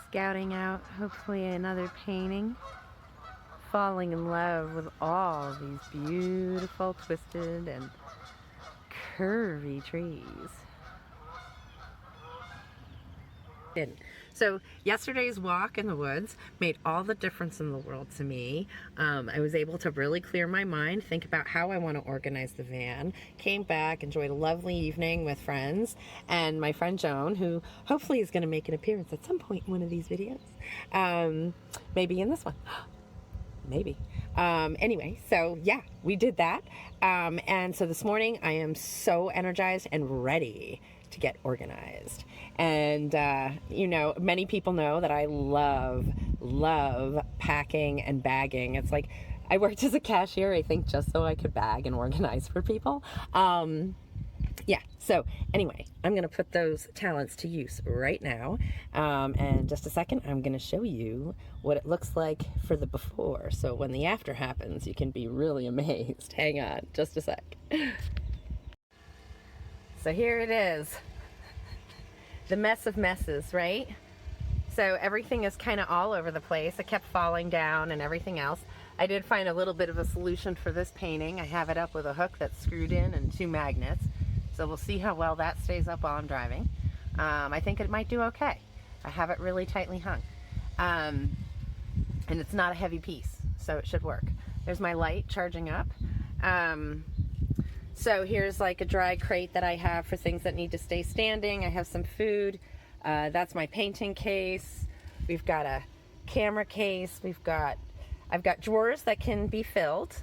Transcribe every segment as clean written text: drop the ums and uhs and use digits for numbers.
scouting out hopefully another painting, falling in love with all these beautiful twisted and curvy trees. So yesterday's walk in the woods made all the difference in the world to me. I was able to really clear my mind, think about how I want to organize the van, came back, enjoyed a lovely evening with friends, and my friend Joan, who hopefully is going to make an appearance at some point in one of these videos, maybe in this one. Maybe. Anyway, so yeah, we did that. And so this morning I am so energized and ready to get organized. And, you know, many people know that I love packing and bagging. It's like I worked as a cashier, I think, just so I could bag and organize for people. Yeah, so anyway, I'm going to put those talents to use right now. And just a second, I'm going to show you what it looks like for the before. So when the after happens, you can be really amazed. Hang on, just a sec. So here it is. The mess of messes, right? So everything is kind of all over the place. It kept falling down and everything else. I did find a little bit of a solution for this painting. I have it up with a hook that's screwed in and 2 magnets. So we'll see how well that stays up while I'm driving. I think it might do okay. I have it really tightly hung. And it's not a heavy piece, so it should work. There's my light charging up. So here's like a dry crate that I have for things that need to stay standing. I have some food. That's my painting case. We've got a camera case. I've got drawers that can be filled.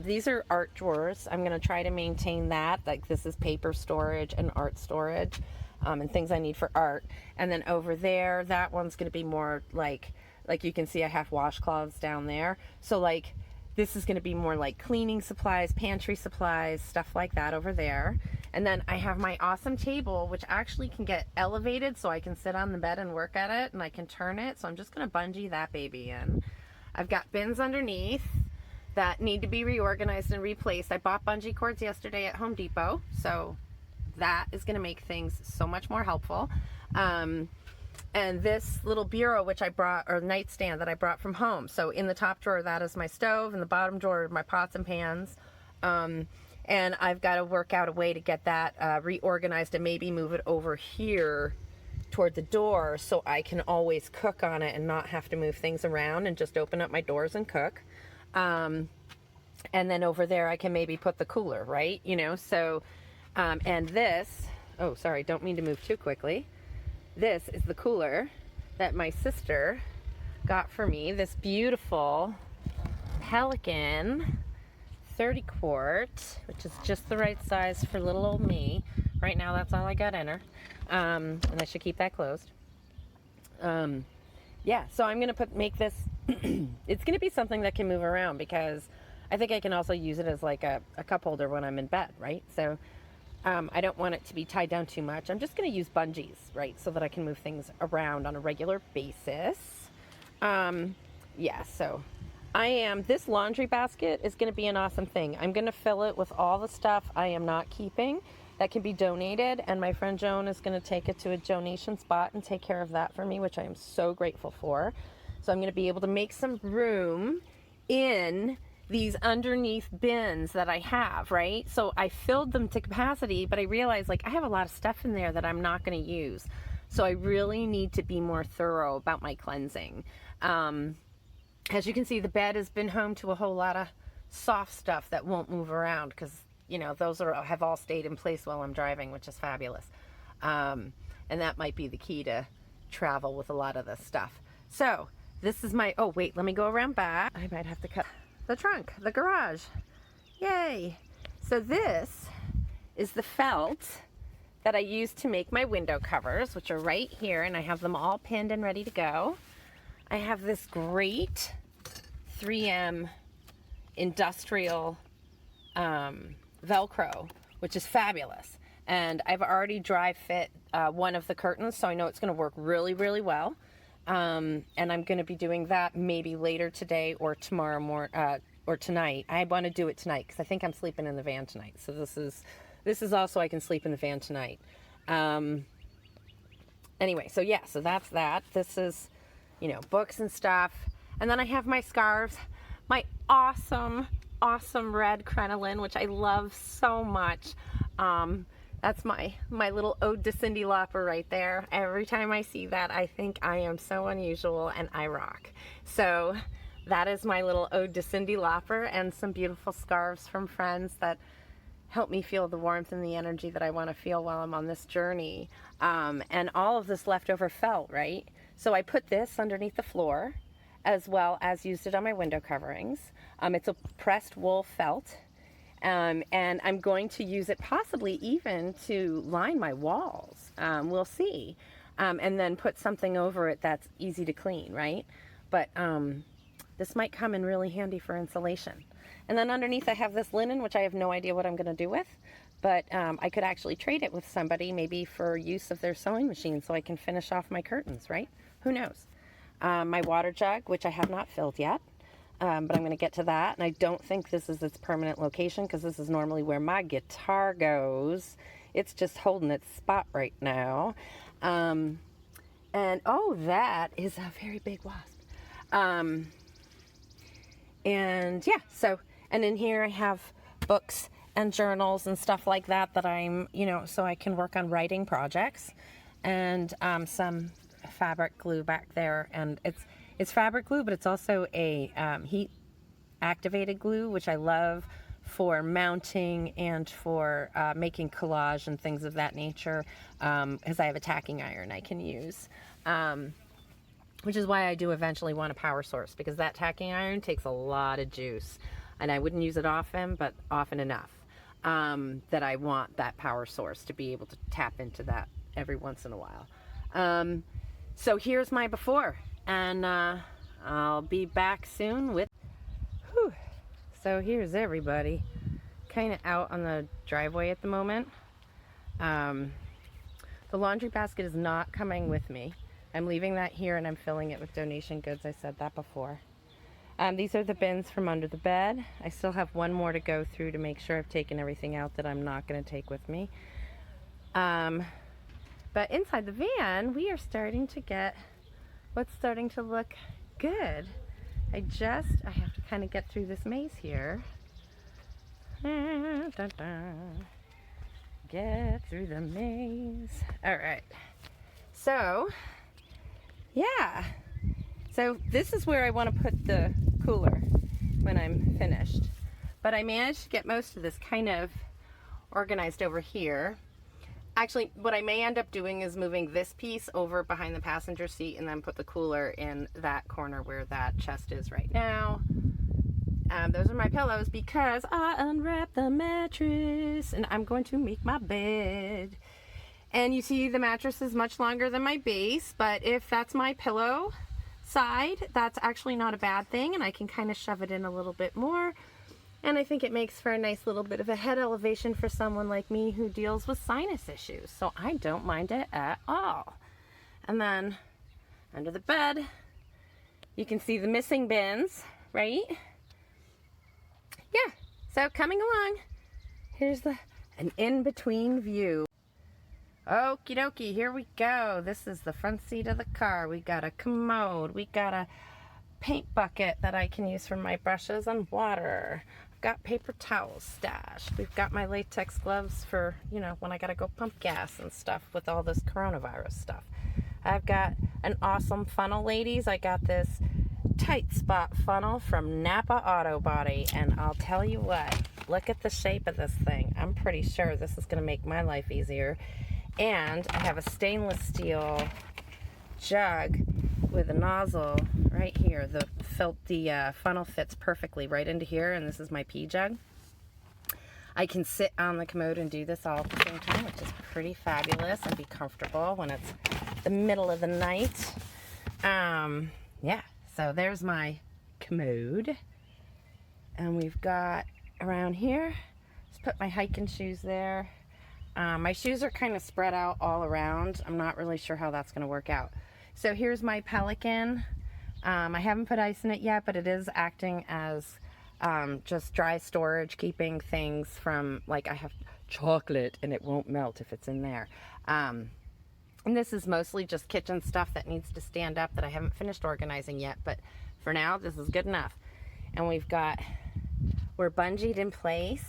These are art drawers. I'm going to try to maintain that. Like this is paper storage and art storage, and things I need for art. And then over there, that one's going to be more like you can see I have washcloths down there. So like this is going to be more like cleaning supplies, pantry supplies, stuff like that over there. And then I have my awesome table, which actually can get elevated so I can sit on the bed and work at it, and I can turn it. So I'm just going to bungee that baby in. I've got bins underneath that need to be reorganized and replaced. I bought bungee cords yesterday at Home Depot, so that is going to make things so much more helpful. And this little bureau, which I brought, or nightstand that I brought from home. So in the top drawer, that is my stove, and the bottom drawer, my pots and pans. And I've got to work out a way to get that reorganized and maybe move it over here toward the door so I can always cook on it and not have to move things around and just open up my doors and cook. And then over there I can maybe put the cooler, right? You know, so, and this, oh, sorry, don't mean to move too quickly. This is the cooler that my sister got for me, this beautiful Pelican 30 quart, which is just the right size for little old me. Right now, that's all I got in her. And I should keep that closed. Yeah, so I'm going to make this, it's going to be something that can move around because I think I can also use it as like a cup holder when I'm in bed, right? So I don't want it to be tied down too much. I'm just going to use bungees, right, so that I can move things around on a regular basis. Yeah, so this laundry basket is going to be an awesome thing. I'm going to fill it with all the stuff I am not keeping that can be donated, and my friend Joan is going to take it to a donation spot and take care of that for me, which I am so grateful for. So I'm going to be able to make some room in these underneath bins that I have, right? So I filled them to capacity, but I realized like I have a lot of stuff in there that I'm not going to use. So I really need to be more thorough about my cleansing. As you can see, the bed has been home to a whole lot of soft stuff that won't move around because, you know, those have all stayed in place while I'm driving, which is fabulous. And that might be the key to travel with a lot of this stuff. So this is my, oh wait, let me go around back. I might have to cut the trunk, the garage. Yay. So this is the felt that I use to make my window covers, which are right here, and I have them all pinned and ready to go. I have this great 3M industrial Velcro, which is fabulous. And I've already dry fit one of the curtains, so I know it's going to work really, really well. And I'm going to be doing that maybe later today or tomorrow morning, or tonight. I want to do it tonight because I think I'm sleeping in the van tonight. So this is also I can sleep in the van tonight. anyway, so yeah, so that's that. This is, you know, books and stuff. And then I have my scarves, my awesome red crinoline, which I love so much. That's my little ode to Cyndi Lauper right there. Every time I see that, I think I am so unusual and I rock. So that is my little ode to Cyndi Lauper, and some beautiful scarves from friends that help me feel the warmth and the energy that I want to feel while I'm on this journey. And all of this leftover felt, right? So I put this underneath the floor, as well as used it on my window coverings. It's a pressed wool felt. And I'm going to use it possibly even to line my walls. We'll see. And then put something over it that's easy to clean, right? But this might come in really handy for insulation. And then underneath I have this linen, which I have no idea what I'm going to do with. But I could actually trade it with somebody, maybe for use of their sewing machine, so I can finish off my curtains, right? Who knows? My water jug, which I have not filled yet. But I'm going to get to that. And I don't think this is its permanent location, because this is normally where my guitar goes. It's just holding its spot right now. And oh, that is a very big wasp. And yeah, so, and in here I have books and journals and stuff like that I'm, you know, so I can work on writing projects. And some fabric glue back there. And it's fabric glue, but it's also a heat activated glue, which I love for mounting and for making collage and things of that nature, because I have a tacking iron I can use, which is why I do eventually want a power source, because that tacking iron takes a lot of juice, and I wouldn't use it often, but often enough that I want that power source to be able to tap into that every once in a while. So here's my before, and I'll be back soon with, whew. So here's everybody kind of out on the driveway at the moment. The laundry basket is not coming with me. I'm leaving that here, and I'm filling it with donation goods. I said that before. These are the bins from under the bed. I still have one more to go through to make sure I've taken everything out that I'm not going to take with me. But inside the van, we are starting to get what's starting to look good. I have to kind of get through this maze here. Get through the maze. All right. So, yeah. So this is where I want to put the cooler when I'm finished. But I managed to get most of this kind of organized over here. Actually, what I may end up doing is moving this piece over behind the passenger seat, and then put the cooler in that corner where that chest is right now. Those are my pillows, because I unwrapped the mattress and I'm going to make my bed. And you see the mattress is much longer than my base, but if that's my pillow side, that's actually not a bad thing, and I can kind of shove it in a little bit more. And I think it makes for a nice little bit of a head elevation for someone like me who deals with sinus issues. So I don't mind it at all. And then under the bed, you can see the missing bins, right? Yeah, so coming along, here's an in-between view. Okie dokie, here we go. This is the front seat of the car. We got a commode. We got a paint bucket that I can use for my brushes and water. Got paper towels stashed. We've got my latex gloves for, you know, when I gotta go pump gas and stuff with all this coronavirus stuff. I've got an awesome funnel, ladies. I got this tight spot funnel from Napa Auto Body, and I'll tell you what, look at the shape of this thing. I'm pretty sure this is gonna make my life easier. And I have a stainless steel jug with a nozzle right here. The funnel fits perfectly right into here, and this is my pee jug. I can sit on the commode and do this all at the same time, which is pretty fabulous, and be comfortable when it's the middle of the night. Yeah, so there's my commode. And we've got around here, just put my hiking shoes there. My shoes are kind of spread out all around. I'm not really sure how that's going to work out. So here's my Pelican. I haven't put ice in it yet, but it is acting as just dry storage, keeping things from, like, I have chocolate and it won't melt if it's in there. And this is mostly just kitchen stuff that needs to stand up that I haven't finished organizing yet, but for now, this is good enough. And we're bungeed in place.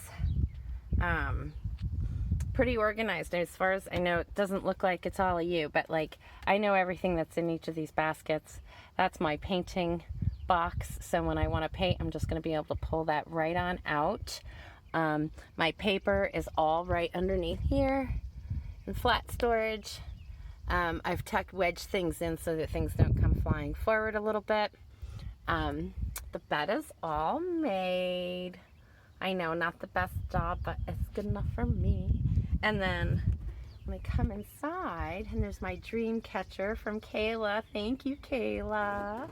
Pretty organized. As far as I know, it doesn't look like it's all of you, but like I know everything that's in each of these baskets. That's my painting box. So when I want to paint, I'm just going to be able to pull that right on out. My paper is all right underneath here in flat storage. I've tucked wedge things in so that things don't come flying forward a little bit. The bed is all made. I know, not the best job, but it's good enough for me. And then when I come inside, and there's my dream catcher from Kayla. Thank you, Kayla.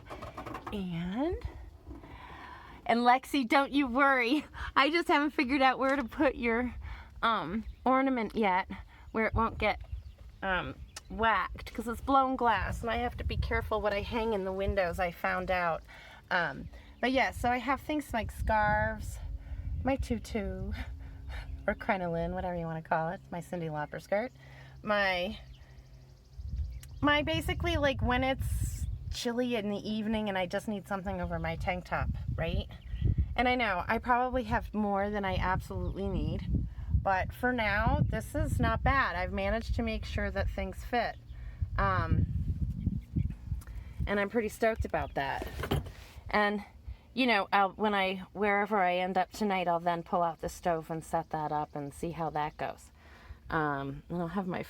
And Lexi, don't you worry. I just haven't figured out where to put your ornament yet, where it won't get whacked, because it's blown glass, and I have to be careful what I hang in the windows, I found out. But yeah, so I have things like scarves, my tutu, or crinoline, whatever you want to call it, my Cyndi Lauper skirt, my basically, like, when it's chilly in the evening and I just need something over my tank top, right? And I know I probably have more than I absolutely need, but for now, this is not bad. I've managed to make sure that things fit, and I'm pretty stoked about that. And you know, wherever I end up tonight, I'll then pull out the stove and set that up and see how that goes. And I'll have I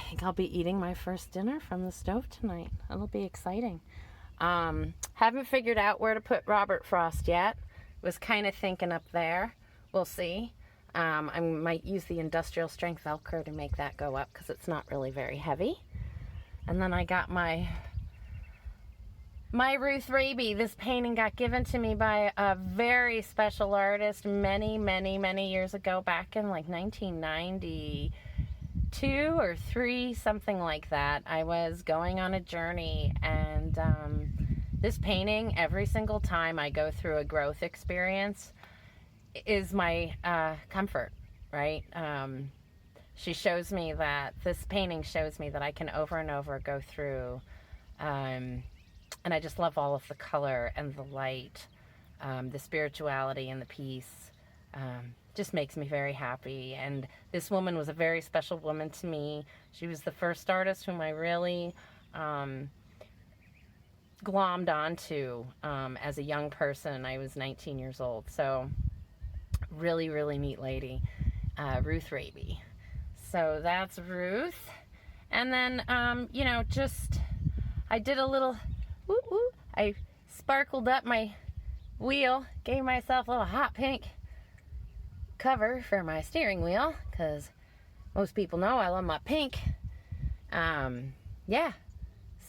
think I'll be eating my first dinner from the stove tonight. It'll be exciting. Haven't figured out where to put Robert Frost yet. Was kind of thinking up there. We'll see. I might use the industrial strength Velcro to make that go up because it's not really very heavy. And then I got my Ruth Raby. This painting got given to me by a very special artist many, many, many years ago, back in like 1992 or 3, something like that. I was going on a journey, and this painting, every single time I go through a growth experience, is my comfort, right? This painting shows me that I can over and over go through, and I just love all of the color and the light, the spirituality and the peace. Just makes me very happy. And this woman was a very special woman to me. She was the first artist whom I really glommed onto as a young person. I was 19 years old. So really, really neat lady, Ruth Raby. So that's Ruth. And then, you know, I did a little, I sparkled up my wheel, gave myself a little hot pink cover for my steering wheel, because most people know I love my pink. Yeah.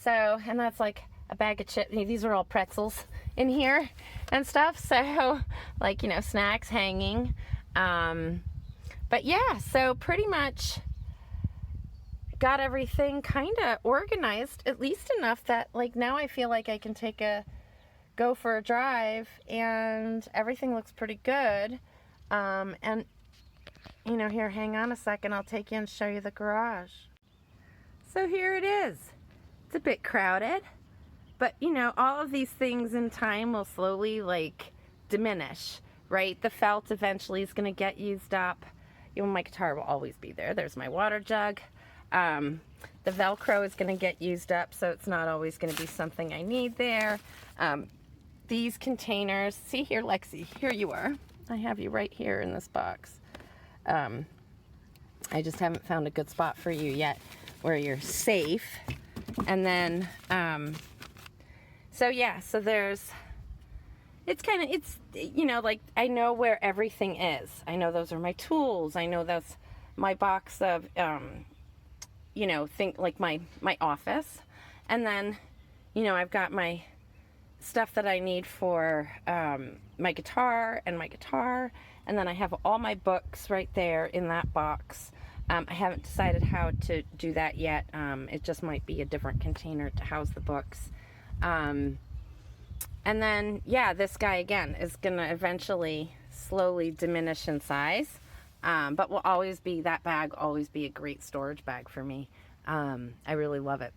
So, and that's like a bag of chips. These are all pretzels in here and stuff. So, like, you know, snacks hanging. But yeah, so pretty much got everything kind of organized, at least enough that, like, now I feel like I can go for a drive, and everything looks pretty good. And, you know, here, hang on a second, I'll take you and show you the garage. So here it is. It's a bit crowded, but, you know, all of these things in time will slowly, like, diminish, right? The felt eventually is going to get used up. You know, my guitar will always be there. There's my water jug. The Velcro is going to get used up, so it's not always going to be something I need there. These containers, see here, Lexi, here you are. I have you right here in this box. I just haven't found a good spot for you yet where you're safe. And then, so yeah, so it's you know, like, I know where everything is. I know those are my tools. I know that's my box of, you know, like my office. And then, you know, I've got my stuff that I need for my guitar. And then I have all my books right there in that box. I haven't decided how to do that yet. It just might be a different container to house the books. And then, yeah, this guy, again, is going to eventually slowly diminish in size. But that bag will always be a great storage bag for me. I really love it.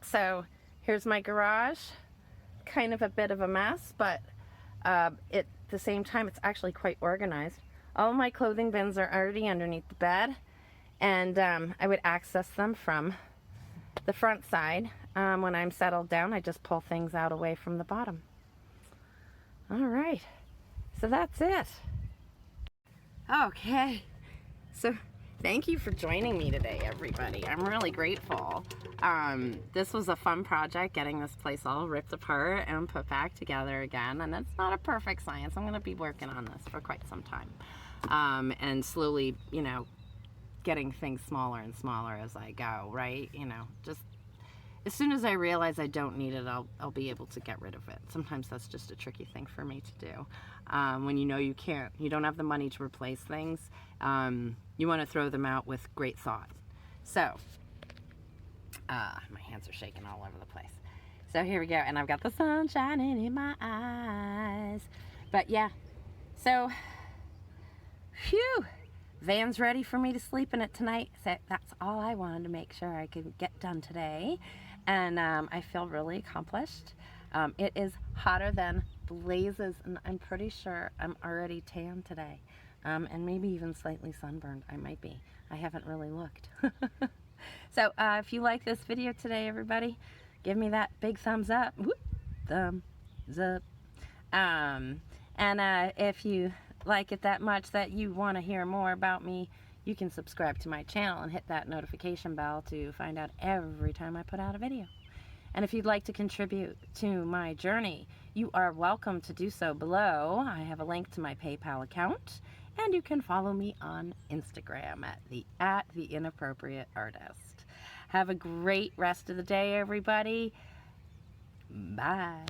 So here's my garage, kind of a bit of a mess, but at the same time it's actually quite organized. All of my clothing bins are already underneath the bed, and I would access them from the front side. When I'm settled down, I just pull things out away from the bottom. All right, so that's it. Okay, so thank you for joining me today, everybody. I'm really grateful. This was a fun project, getting this place all ripped apart and put back together again. And it's not a perfect science. I'm going to be working on this for quite some time. And slowly, you know, getting things smaller and smaller as I go, right? You know, just as soon as I realize I don't need it, I'll be able to get rid of it. Sometimes that's just a tricky thing for me to do. When you know you don't have the money to replace things, you want to throw them out with great thought. So, my hands are shaking all over the place. So here we go, and I've got the sun shining in my eyes. But yeah, so, phew, van's ready for me to sleep in it tonight. So that's all I wanted to make sure I could get done today. And I feel really accomplished. It is hotter than blazes, and I'm pretty sure I'm already tan today. And maybe even slightly sunburned. I might be. I haven't really looked. So if you like this video today, everybody, give me that big thumbs up. Whoop, thumbs up. And if you like it that much that you want to hear more about me, you can subscribe to my channel and hit that notification bell to find out every time I put out a video. And if you'd like to contribute to my journey, you are welcome to do so below. I have a link to my PayPal account, and you can follow me on Instagram at the Inappropriate Artist. Have a great rest of the day, everybody. Bye.